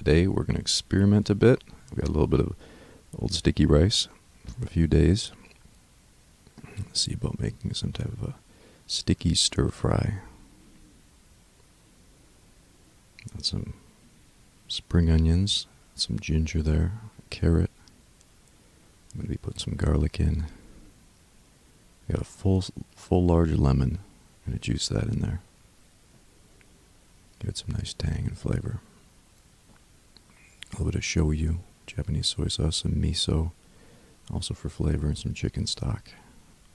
today we're going to experiment a bit. We've got a little bit of old sticky rice from a few days. Let's see about making some type of a sticky stir fry. Got some spring onions, some ginger there, a carrot. I'm going to be putting some garlic in. Got a full large lemon. I'm going to juice that in there. Give it some nice tang and flavor. A little bit of shoyu, Japanese soy sauce, some miso, also for flavor, and some chicken stock,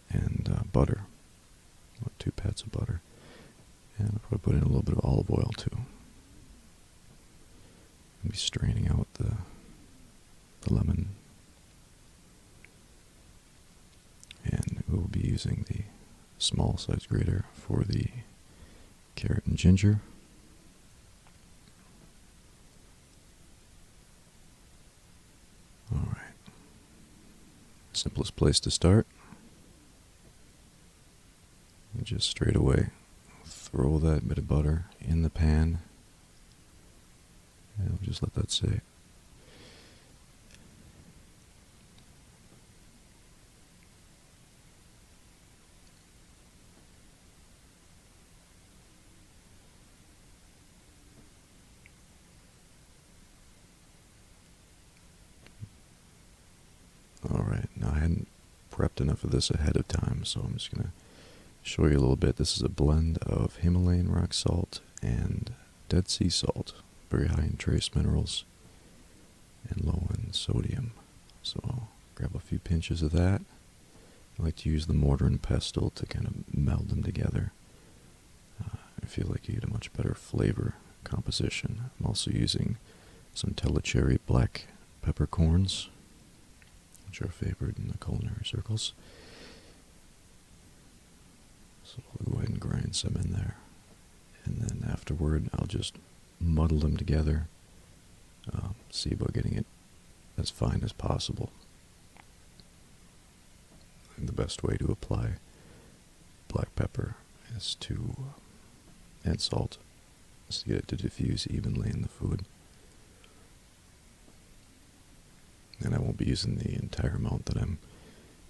and butter. About 2 pats of butter. And I'll probably put in a little bit of olive oil too. I'll be straining out the lemon. And we'll be using the small size grater for the carrot and ginger. Alright. Simplest place to start. And just straight away throw that bit of butter in the pan. And we'll just let that sit. Alright, now I hadn't prepped enough of this ahead of time, so I'm just going to show you a little bit. This is a blend of Himalayan rock salt and Dead Sea salt, very high in trace minerals and low in sodium. So I'll grab a few pinches of that. I like to use the mortar and pestle to kind of meld them together. I feel like you get a much better flavor composition. I'm also using some Telecherry black peppercorns, which are favored in the culinary circles. So I'll go ahead and grind some in there. And then afterward, I'll just muddle them together. See about getting it as fine as possible. And the best way to apply black pepper is to add salt, is to get it to diffuse evenly in the food. And I won't be using the entire amount that I'm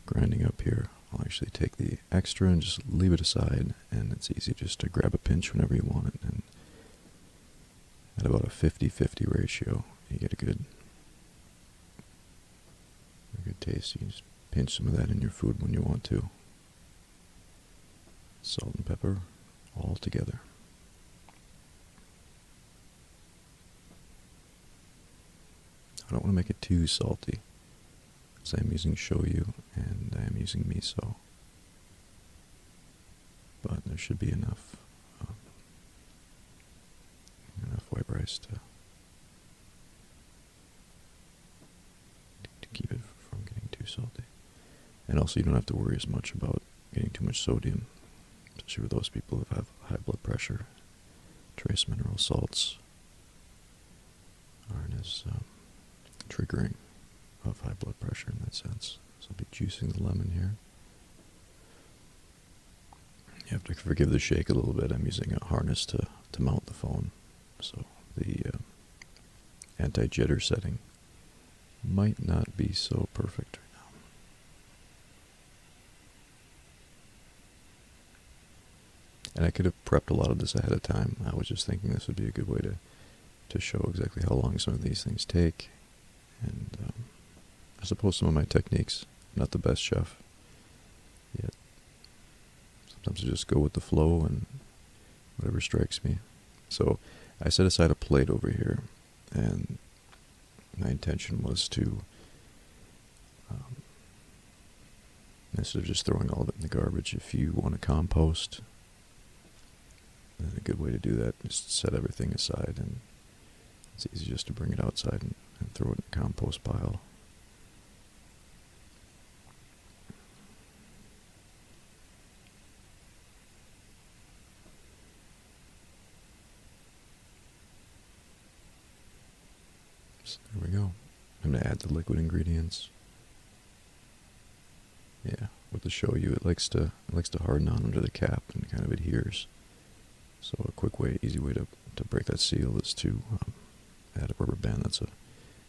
grinding up here. I'll actually take the extra and just leave it aside, and it's easy just to grab a pinch whenever you want it. And at about a 50-50 ratio, you get a good taste. You can just pinch some of that in your food when you want to. Salt and pepper all together. I don't want to make it too salty, because I'm using shoyu and I'm using miso. But there should be enough white rice to keep it from getting too salty. And also, you don't have to worry as much about getting too much sodium, especially for those people who have high blood pressure. Trace mineral salts aren't as triggering of high blood pressure in that sense. So I'll be juicing the lemon here. You have to forgive the shake a little bit. I'm using a harness to mount the phone, so the anti-jitter setting might not be so perfect right now. And I could have prepped a lot of this ahead of time. I was just thinking this would be a good way to show exactly how long some of these things take. And I suppose some of my techniques, I'm not the best chef yet. Sometimes I just go with the flow and whatever strikes me. So I set aside a plate over here, and my intention was to, instead of just throwing all of it in the garbage, if you want to compost, then a good way to do that is to set everything aside, and it's easy just to bring it outside and throw it in the compost pile. So there we go. I'm going to add the liquid ingredients. Yeah, with the shoyu, it likes to harden on under the cap and kind of adheres. So a quick way, easy way to break that seal is to add a rubber band. That's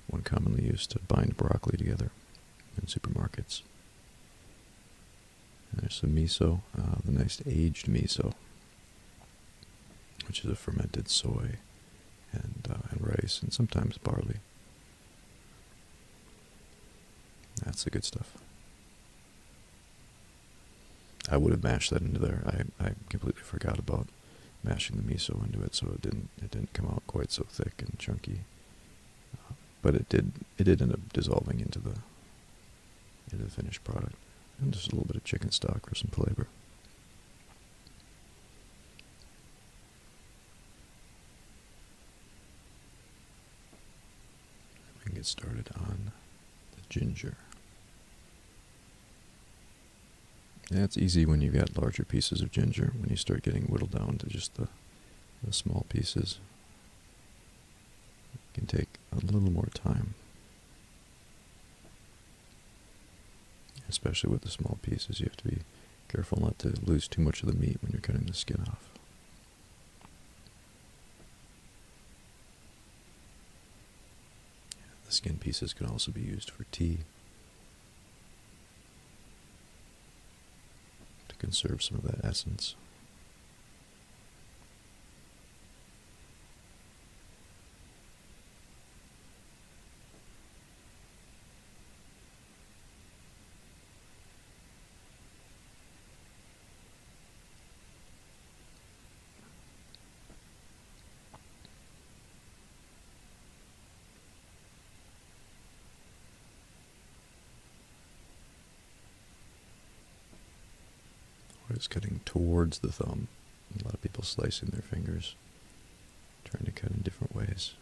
one commonly used to bind broccoli together in supermarkets. And there's some miso, the nice aged miso, which is a fermented soy and rice and sometimes barley. That's the good stuff. I would have mashed that into there. I completely forgot about mashing the miso into it, so it didn't come out quite so thick and chunky. But it did end up dissolving into the finished product. And just a little bit of chicken stock or some flavor. We can get started on the ginger. Yeah, it's easy when you've got larger pieces of ginger, when you start getting whittled down to just the small pieces. It can take a little more time. Especially with the small pieces, you have to be careful not to lose too much of the meat when you're cutting the skin off. The skin pieces can also be used for tea to conserve some of that essence. Is cutting towards the thumb. A lot of people slicing their fingers, trying to cut in different ways.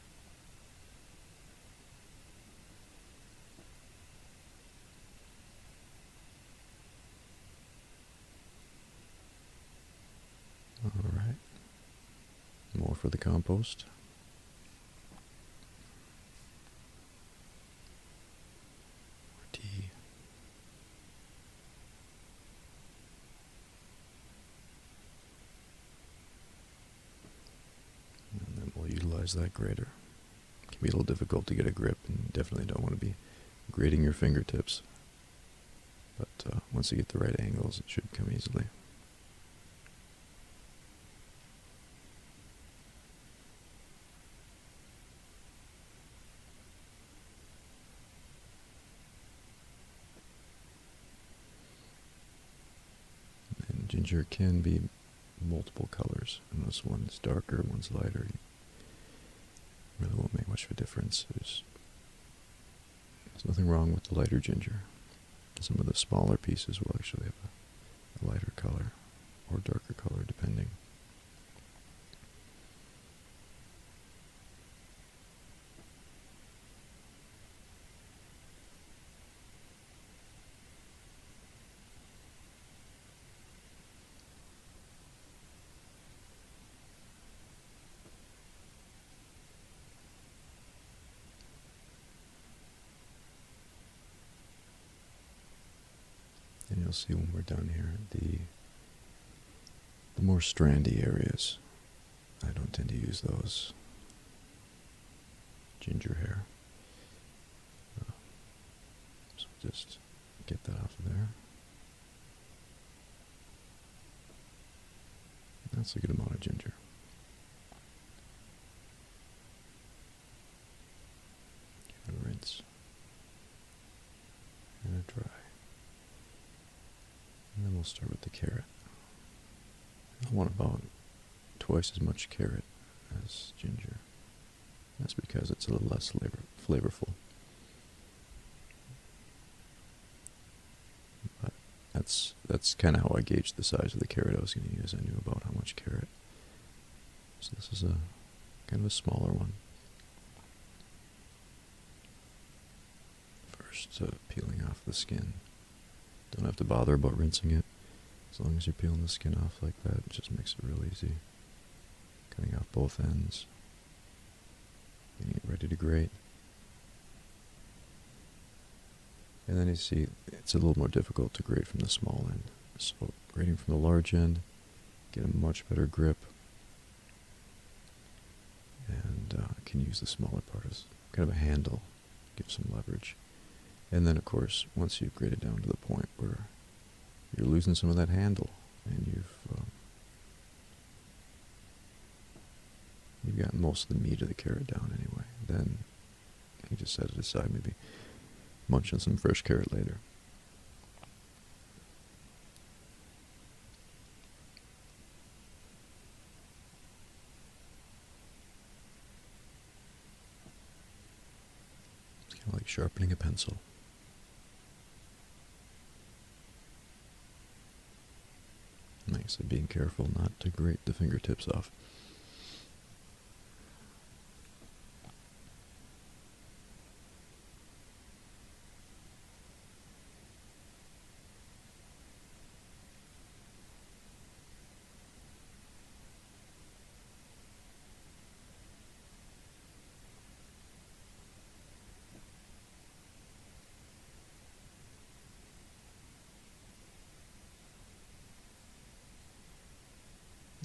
All right. More for the compost. More tea. Utilize that grater. It can be a little difficult to get a grip, and definitely don't want to be grating your fingertips. But once you get the right angles, it should come easily. And ginger can be multiple colors, and this one's darker, one's lighter. Really won't make much of a difference. There's nothing wrong with the lighter ginger. Some of the smaller pieces will actually have a lighter color or darker color, depending. And you'll see when we're done here, the more strandy areas, I don't tend to use those. Ginger hair. So just get that off of there. That's a good amount of ginger. Give it a rinse. And a dry. And then we'll start with the carrot. I want about twice as much carrot as ginger. That's because it's a little less flavorful. But that's kind of how I gauged the size of the carrot I was going to use. I knew about how much carrot. So this is a kind of a smaller one. First, peeling off the skin. Don't have to bother about rinsing it. As long as you're peeling the skin off like that, it just makes it real easy. Cutting off both ends. Getting it ready to grate. And then you see, it's a little more difficult to grate from the small end. So grating from the large end, get a much better grip. And and can use the smaller part as kind of a handle, give some leverage. And then, of course, once you've grated down to the point where you're losing some of that handle, and you've gotten most of the meat of the carrot down anyway, then you just set it aside, maybe munch on some fresh carrot later. It's kind of like sharpening a pencil. Like I said, being careful not to grate the fingertips off.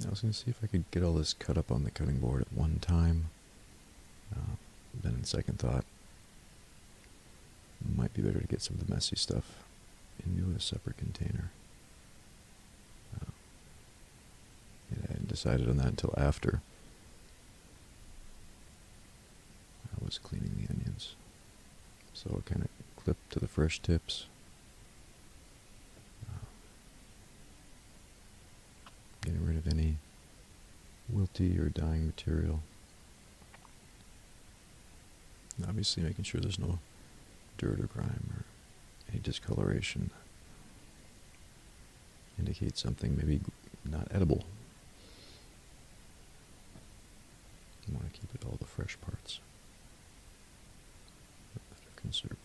I was going to see if I could get all this cut up on the cutting board at one time. Then in second thought, it might be better to get some of the messy stuff into a separate container. I hadn't decided on that until after I was cleaning the onions. So I kind of clipped to the fresh tips. Getting rid of any wilty or dying material. And obviously making sure there's no dirt or grime or any discoloration. Indicates something maybe not edible. You want to keep it all the fresh parts that are conserved.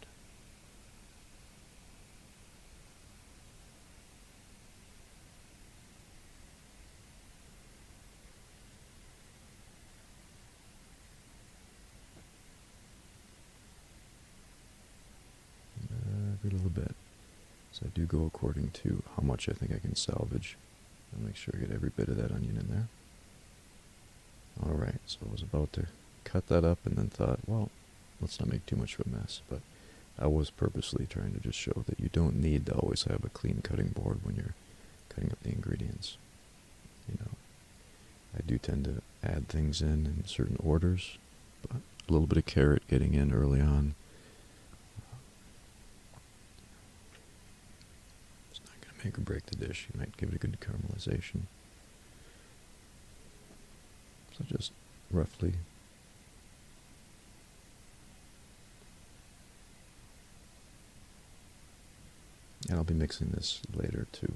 Every little bit. So I do go according to how much I think I can salvage. I'll make sure I get every bit of that onion in there. Alright, so I was about to cut that up and then thought, well, let's not make too much of a mess. But I was purposely trying to just show that you don't need to always have a clean cutting board when you're cutting up the ingredients. You know, I do tend to add things in certain orders, but a little bit of carrot getting in early on, it's not going to make or break the dish. You might give it a good caramelization. So just roughly. And I'll be mixing this later to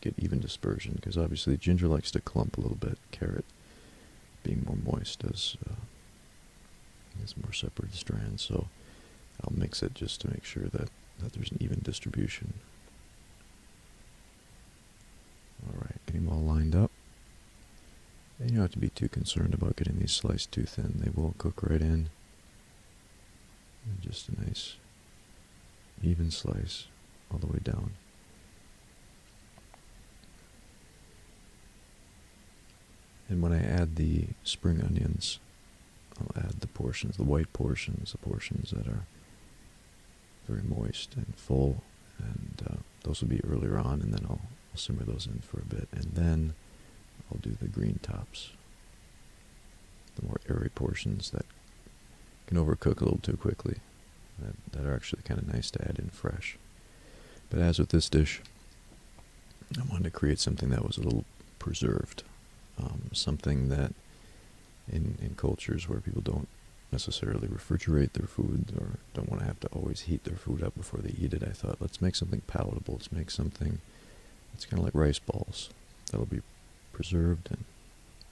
get even dispersion, because obviously ginger likes to clump a little bit. Carrot, being more moist, has more separated strands. So I'll mix it just to make sure that there's an even distribution. Alright, getting them all lined up. And you don't have to be too concerned about getting these sliced too thin. They will cook right in. And just a nice even slice all the way down. And when I add the spring onions, I'll add the portions, the white portions, the portions that are very moist and full, and those will be earlier on, and then I'll simmer those in for a bit, and then I'll do the green tops, the more airy portions that can overcook a little too quickly, that are actually kind of nice to add in fresh. But as with this dish, I wanted to create something that was a little preserved, something that in cultures where people don't necessarily refrigerate their food or don't want to have to always heat their food up before they eat it, I thought, let's make something palatable. Let's make something that's kind of like rice balls that'll be preserved, and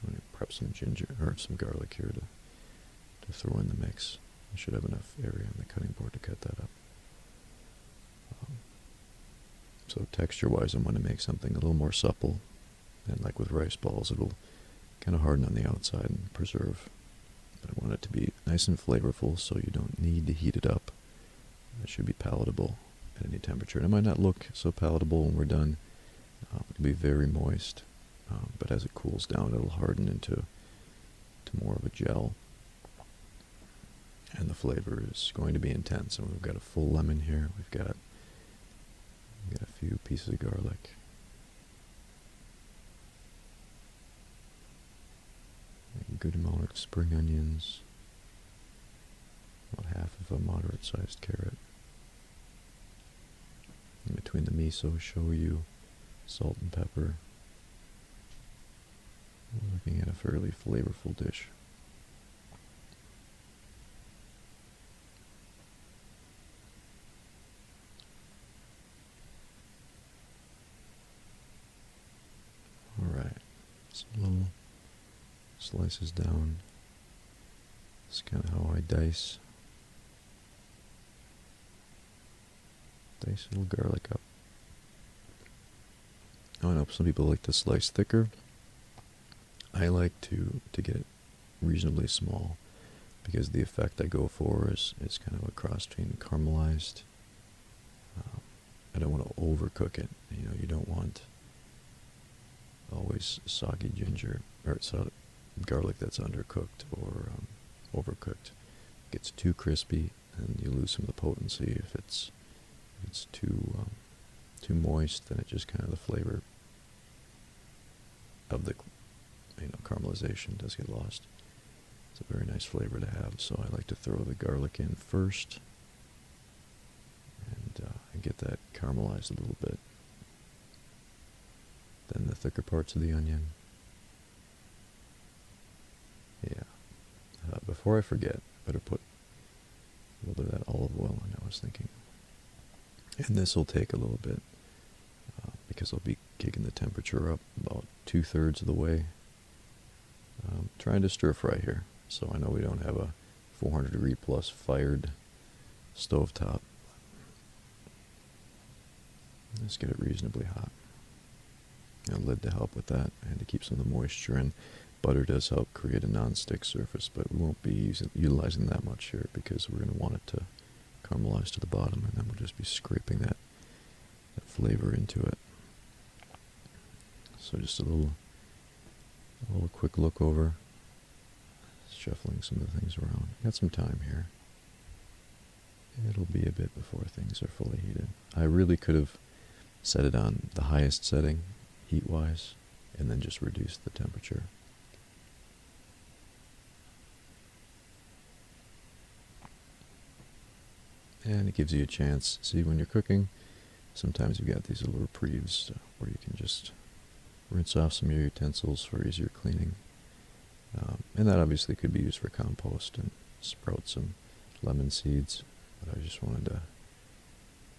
I'm going to prep some ginger or some garlic here to throw in the mix. I should have enough area on the cutting board to cut that up. So texture-wise, I'm going to make something a little more supple, and like with rice balls, it'll kind of harden on the outside and preserve. But I want it to be nice and flavorful, so you don't need to heat it up. It should be palatable at any temperature. And it might not look so palatable when we're done. It'll be very moist, but as it cools down, it'll harden into more of a gel. And the flavor is going to be intense. And we've got a full lemon here. We've got a few pieces of garlic. A good amount of spring onions. About half of a moderate-sized carrot. In between the miso, shoyu, salt and pepper. We're looking at a fairly flavorful dish. Alright, some little slices down. That's kind of how I dice a little garlic up. I know some people like to slice thicker. I like to get it reasonably small because the effect I go for is kind of a cross between caramelized. I don't want to overcook it. You know, you don't want always soggy ginger or garlic that's undercooked or overcooked. It gets too crispy and you lose some of the potency. If it's too moist, then it just kind of the flavor of the caramelization does get lost. It's a very nice flavor to have, so I like to throw the garlic in first and get that caramelized a little bit. Then the thicker parts of the onion. Yeah. Before I forget, I better put a little bit of that olive oil in, I was thinking. And this will take a little bit because I'll be kicking the temperature up about 2/3 of the way. Trying to stir fry here, so I know we don't have a 400-degree plus fired stovetop. Let's get it reasonably hot. A lid to help with that and to keep some of the moisture in. Butter does help create a non-stick surface, but we won't be utilizing that much here because we're going to want it to caramelize to the bottom, and then we'll just be scraping that flavor into it. So just a little quick look over, shuffling some of the things around. Got some time here. It'll be a bit before things are fully heated. I really could have set it on the highest setting, heat-wise, and then just reduce the temperature. And it gives you a chance. See, when you're cooking, sometimes you've got these little reprieves where you can just rinse off some of your utensils for easier cleaning. And that obviously could be used for compost and sprout some lemon seeds. But I just wanted to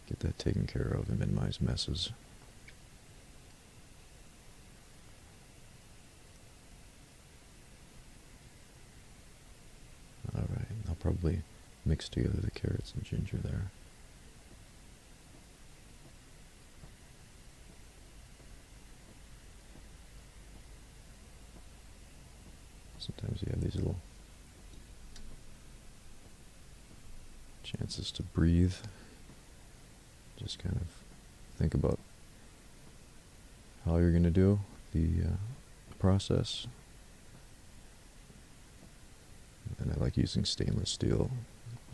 get that taken care of and minimize messes. Alright, I'll probably mix together the carrots and ginger there. Sometimes you have these little chances to breathe. Just kind of think about how you're going to do the process. And I like using stainless steel,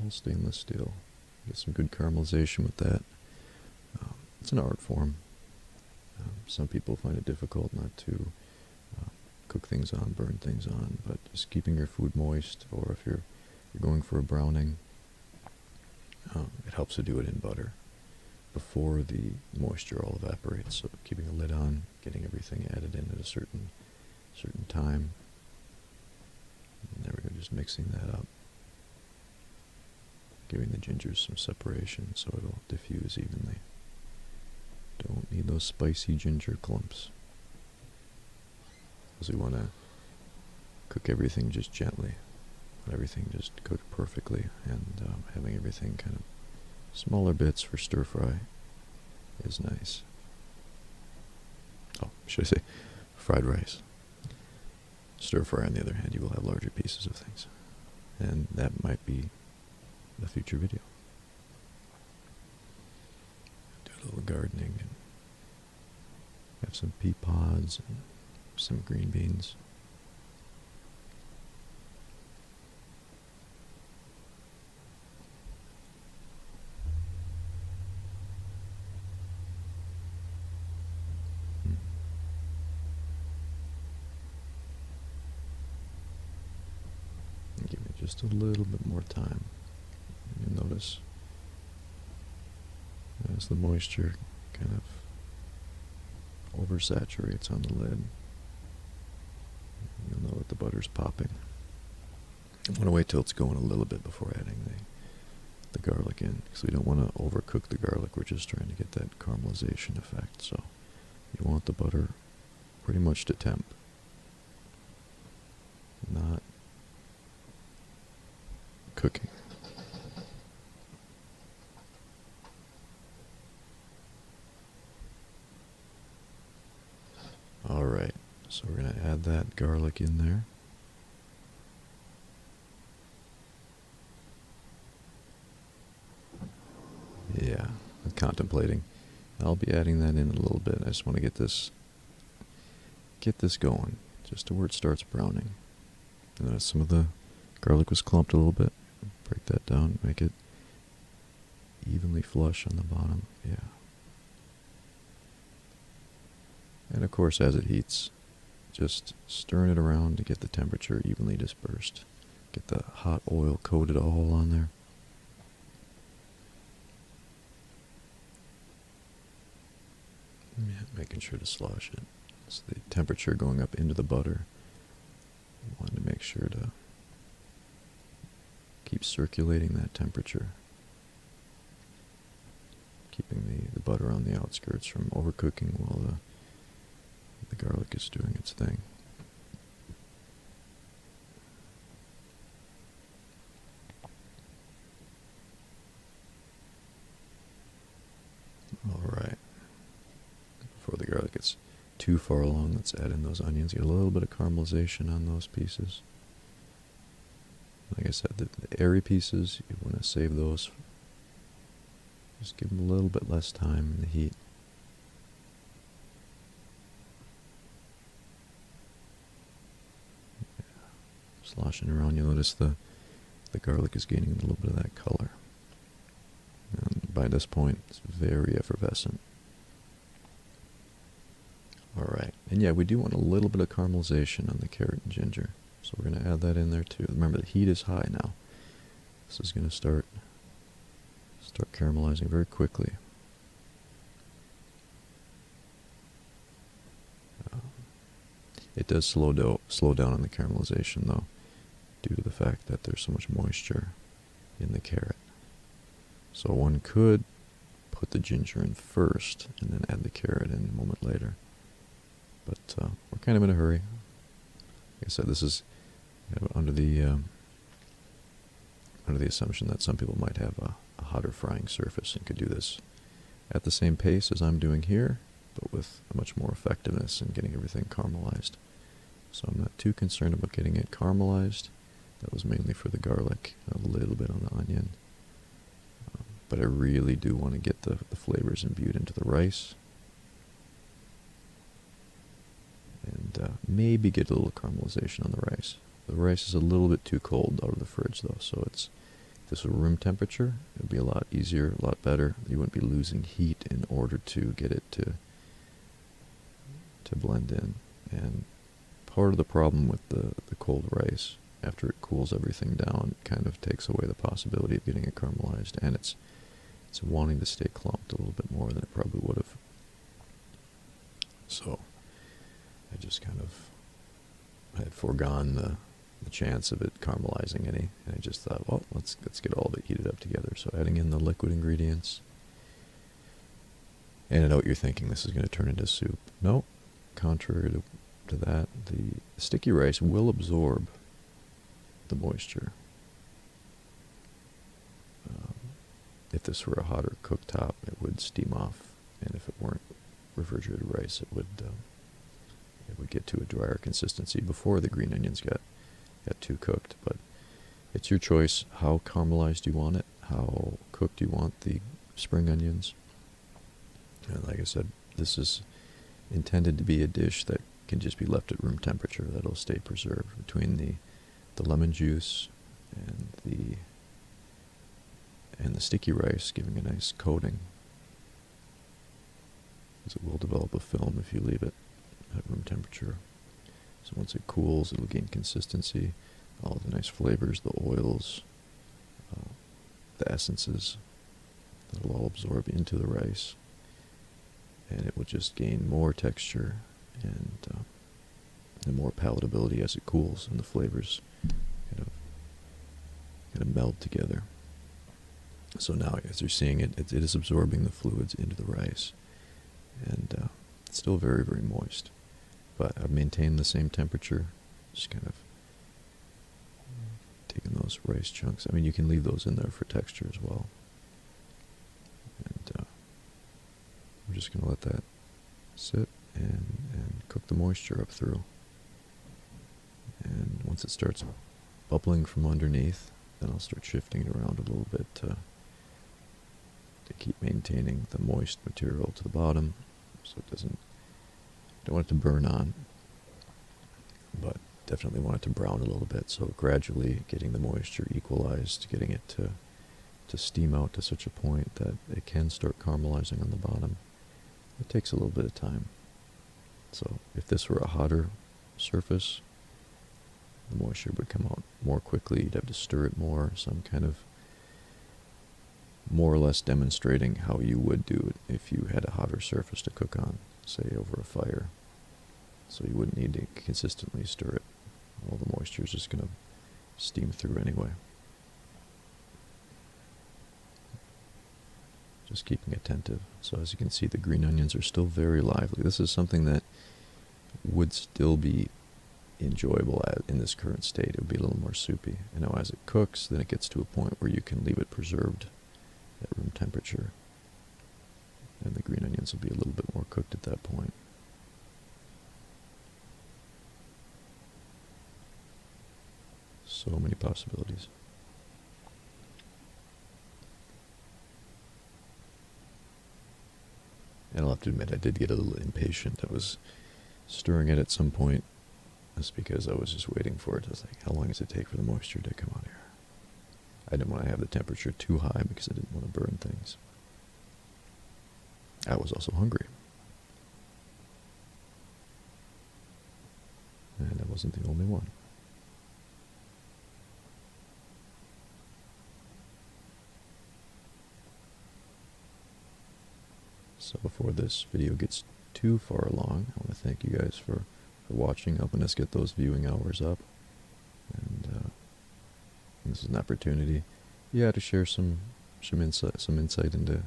all stainless steel. Get some good caramelization with that. It's an art form. Some people find it difficult not to cook things on, burn things on, but just keeping your food moist, or if you're going for a browning, it helps to do it in butter before the moisture all evaporates. So keeping a lid on, getting everything added in at a certain time. And there we go, just mixing that up. Giving the ginger some separation so it'll diffuse evenly. Don't need those spicy ginger clumps. Because we want to cook everything just gently. Let everything just cook perfectly, and having everything kind of smaller bits for stir fry is nice. Oh, should I say fried rice? Stir fry, on the other hand, you will have larger pieces of things. And that might be a future video. Do a little gardening and have some pea pods and some green beans. just a little bit more time. You'll notice as the moisture kind of oversaturates on the lid, you'll know that the butter's popping. I want to wait till it's going a little bit before adding the garlic in, because we don't want to overcook the garlic. We're just trying to get that caramelization effect. So you want the butter pretty much to temp, not cooking. Alright, so we're going to add that garlic in there. Yeah, I'm contemplating. I'll be adding that in a little bit. I just want to get this going, just to where it starts browning. Some of the garlic was clumped a little bit. Break that down, make it evenly flush on the bottom. Yeah. And of course, as it heats, just stirring it around to get the temperature evenly dispersed. Get the hot oil coated all on there. Yeah, making sure to slosh it. So the temperature going up into the butter. You want to make sure to keep circulating that temperature. Keeping the butter on the outskirts from overcooking while the garlic is doing its thing. Alright. Before the garlic gets too far along, let's add in those onions. Get a little bit of caramelization on those pieces. Like I said, the airy pieces, you want to save those. Just give them a little bit less time in the heat. Sloshing around, you'll notice the garlic is gaining a little bit of that color. And by this point, it's very effervescent. Alright, and yeah, we do want a little bit of caramelization on the carrot and ginger. So we're going to add that in there too. Remember, the heat is high now. This is going to start caramelizing very quickly. It does slow down on the caramelization though, due to the fact that there's so much moisture in the carrot. So one could put the ginger in first and then add the carrot in a moment later. But we're kind of in a hurry. Like I said, this is under the assumption that some people might have a hotter frying surface and could do this at the same pace as I'm doing here, but with much more effectiveness in getting everything caramelized. So I'm not too concerned about getting it caramelized. That was mainly for the garlic, a little bit on the onion. But I really do want to get the flavors imbued into the rice. And maybe get a little caramelization on the rice. The rice is a little bit too cold out of the fridge though, so if this were room temperature, it would be a lot easier, a lot better. You wouldn't be losing heat in order to get it to blend in. And part of the problem with the cold rice, after it cools everything down, it kind of takes away the possibility of getting it caramelized, and it's wanting to stay clumped a little bit more than it probably would have. So I just I had foregone the chance of it caramelizing any, and I just thought, well, let's get all of it heated up together. So adding in the liquid ingredients. And I know what you're thinking, this is going to turn into soup. No, contrary to that, the sticky rice will absorb the moisture. If this were a hotter cooktop, it would steam off, and if it weren't refrigerated rice, it would get to a drier consistency before the green onions got too cooked. But it's your choice how caramelized you want it, how cooked you want the spring onions. And like I said, this is intended to be a dish that can just be left at room temperature. That'll stay preserved between the lemon juice and the sticky rice, giving a nice coating. Because it will develop a film if you leave it at room temperature. So once it cools, it'll gain consistency. all the nice flavors, the oils, the essences that'll all absorb into the rice, and it will just gain more texture and more palatability as it cools, and the flavors kind of meld together. So now, as you're seeing it is absorbing the fluids into the rice, and it's still very, very moist. But I've maintained the same temperature, just kind of taking those rice chunks. I mean, you can leave those in there for texture as well. And we're just going to let that sit and cook the moisture up through. And once it starts bubbling from underneath, then I'll start shifting it around a little bit to keep maintaining the moist material to the bottom, so it don't want it to burn on, but definitely want it to brown a little bit, so gradually getting the moisture equalized, getting it to steam out to such a point that it can start caramelizing on the bottom. It takes a little bit of time. So if this were a hotter surface, the moisture would come out more quickly. You'd have to stir it more, so I'm kind of more or less demonstrating how you would do it if you had a hotter surface to cook on, say over a fire. So you wouldn't need to consistently stir it. All the moisture is just going to steam through anyway. Just keeping attentive. So as you can see, the green onions are still very lively. This is something that would still be enjoyable in this current state. It would be a little more soupy. You know, as it cooks, then it gets to a point where you can leave it preserved at room temperature, and the green onions will be a little bit more cooked at that point. So many possibilities. And I'll have to admit, I did get a little impatient. I was stirring it at some point, just because I was just waiting for it. I was like, how long does it take for the moisture to come out here? I didn't want to have the temperature too high because I didn't want to burn things. I was also hungry. And I wasn't the only one. So before this video gets too far along, I want to thank you guys for watching, helping us get those viewing hours up. And this is an opportunity, to share some insight into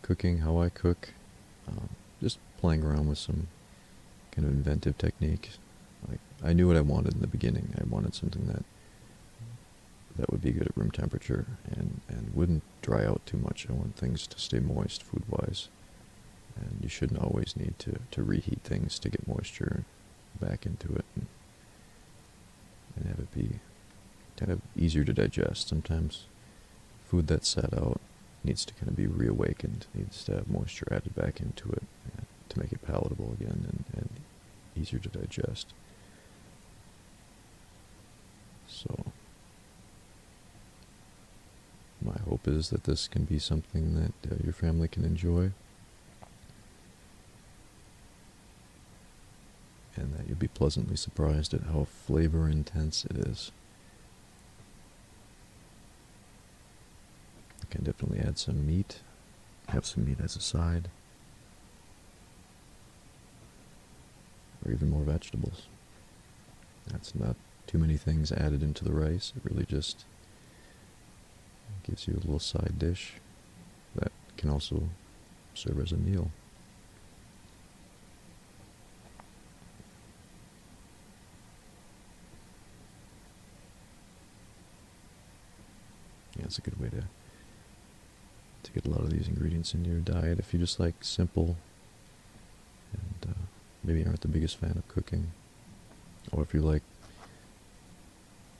cooking, how I cook, just playing around with some kind of inventive technique. Like, I knew what I wanted in the beginning. I wanted something that would be good at room temperature and wouldn't dry out too much. I want things to stay moist food-wise, and you shouldn't always need to reheat things to get moisture back into it and have it be kind of easier to digest. Sometimes food that's sat out needs to kind of be reawakened, needs to have moisture added back into it to make it palatable again and easier to digest. So my hope is that this can be something that your family can enjoy, and that you'll be pleasantly surprised at how flavor intense it is. You can definitely add some meat, have some meat as a side, or even more vegetables. That's not too many things added into the rice. It really just gives you a little side dish that can also serve as a meal. Yeah, it's a good way to get a lot of these ingredients in your diet if you just like simple and maybe aren't the biggest fan of cooking, or if you like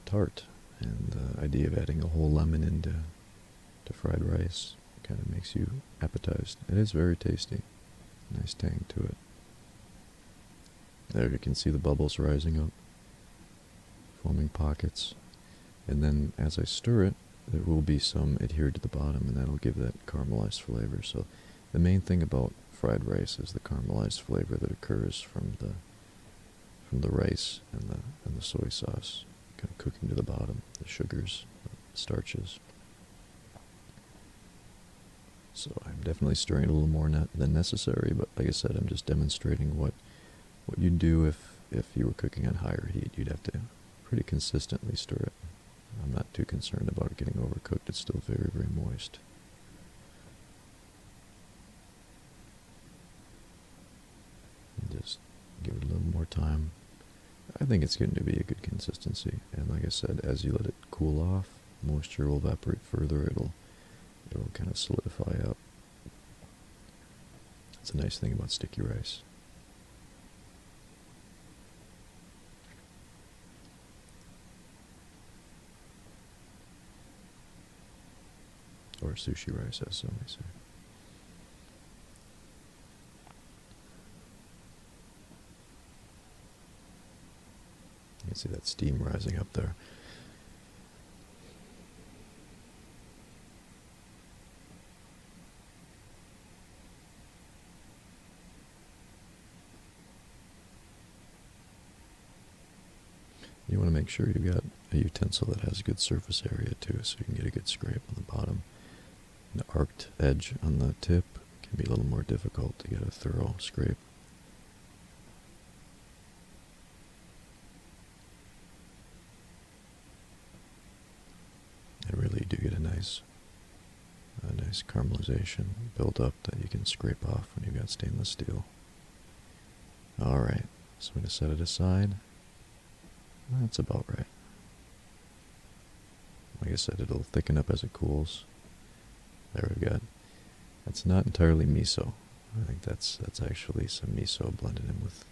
tart and the idea of adding a whole lemon into fried rice kind of makes you appetized. It is very tasty, nice tang to it. There you can see the bubbles rising up, forming pockets, and then as I stir it, there will be some adhered to the bottom, and that'll give that caramelized flavor. So the main thing about fried rice is the caramelized flavor that occurs from the rice and the soy sauce kind of cooking to the bottom, the sugars, the starches. So I'm definitely stirring it a little more than necessary, but like I said, I'm just demonstrating what you'd do if you were cooking on higher heat. You'd have to pretty consistently stir it. I'm not too concerned about it getting overcooked. It's still very, very moist. And just give it a little more time. I think it's going to be a good consistency. And like I said, as you let it cool off, moisture will evaporate further. It'll kind of solidify up. That's a nice thing about sticky rice. Or sushi rice, as some may say. You can see that steam rising up there. You want to make sure you've got a utensil that has a good surface area too, so you can get a good scrape on the bottom. The arced edge on the tip can be a little more difficult to get a thorough scrape. And really do get a nice caramelization build up that you can scrape off when you've got stainless steel. Alright, so I'm going to set it aside. That's about right. Like I said, it'll thicken up as it cools. There we go. That's not entirely miso. I think that's actually some miso blended in with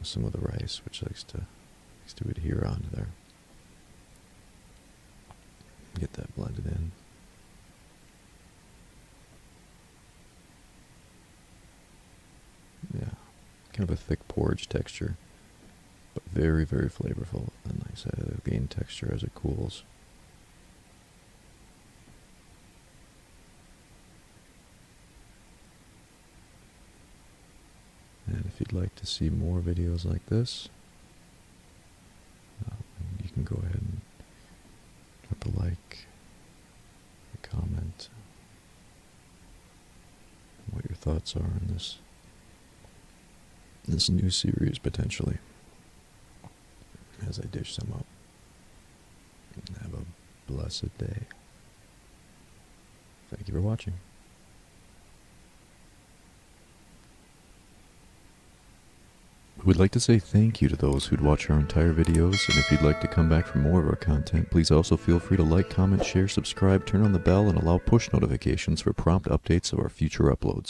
some of the rice, which likes to adhere onto there. Get that blended in. Yeah, kind of a thick porridge texture, but very, very flavorful. And like I said, it'll gain texture as it cools. And if you'd like to see more videos like this, you can go ahead and drop a like, a comment, what your thoughts are on this new series potentially, as I dish some up. Have a blessed day. Thank you for watching. We'd like to say thank you to those who'd watch our entire videos, and if you'd like to come back for more of our content, please also feel free to like, comment, share, subscribe, turn on the bell, and allow push notifications for prompt updates of our future uploads.